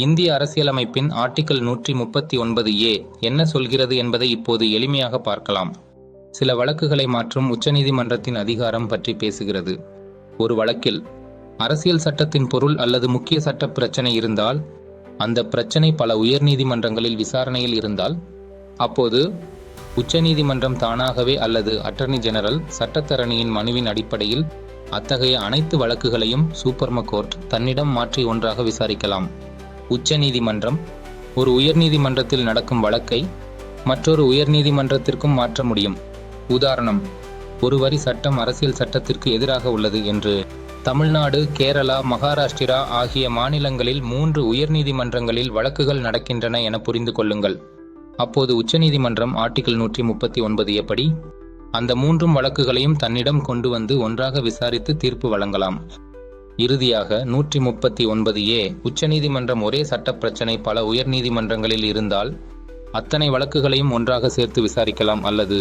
இந்திய அரசியலமைப்பின் article 139A என்ன சொல்கிறது என்பதை இப்போது எளிமையாக பார்க்கலாம். சில வழக்குகளை மாற்றும் உச்சநீதிமன்றத்தின் அதிகாரம் பற்றி பேசுகிறது. ஒரு வழக்கில் அரசியல் சட்டத்தின் பொருள் அல்லது முக்கிய சட்ட பிரச்சனை இருந்தால், அந்த பிரச்சனை பல உயர்நீதிமன்றங்களில் விசாரணையில் இருந்தால், அப்போது உச்சநீதிமன்றம் தானாகவே அல்லது அட்டர்னி ஜெனரல் சட்டத்தரணியின் மனுவின் அடிப்படையில் அத்தகைய அனைத்து வழக்குகளையும் சூப்பர்ம கோர்ட் தன்னிடம் மாற்றி ஒன்றாக விசாரிக்கலாம். உச்சநீதிமன்றம் ஒரு உயர்நீதிமன்றத்தில் நடக்கும் வழக்கை மற்றொரு உயர்நீதிமன்றத்திற்கும் மாற்ற முடியும். உதாரணம், ஒரு வரி சட்டம் அரசியல் சட்டத்திற்கு எதிராக உள்ளது என்று தமிழ்நாடு, கேரளா, மகாராஷ்டிரா ஆகிய மாநிலங்களில் 3 உயர்நீதிமன்றங்களில் வழக்குகள் நடக்கின்றன என புரிந்து கொள்ளுங்கள். அப்போது உச்சநீதிமன்றம் ஆர்டிகிள் 139A படி அந்த 3 வழக்குகளையும் தன்னிடம் கொண்டு வந்து ஒன்றாக விசாரித்து தீர்ப்பு வழங்கலாம். இறுதியாக 139A உச்சநீதிமன்றம் ஒரே சட்ட பிரச்சனை பல உயர்நீதிமன்றங்களில் இருந்தால் அத்தனை வழக்குகளையும் ஒன்றாக சேர்த்து விசாரிக்கலாம் அல்லது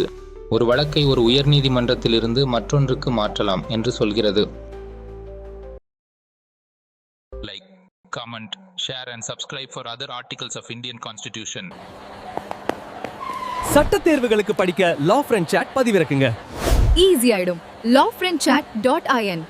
ஒரு வழக்கை ஒரு உயர்நீதிமன்றத்திலிருந்து மற்றொன்றுக்கு மாற்றலாம் என்று சொல்கிறது. Like, comment, share and subscribe for other articles of Indian Constitution. சட்ட தேர்வுகளுக்கு படிக்க லா ஃப்ரெண்ட் சாட் பதிவிறக்குங்க. ஈஸி ஆயிடும். lawfriendchat.in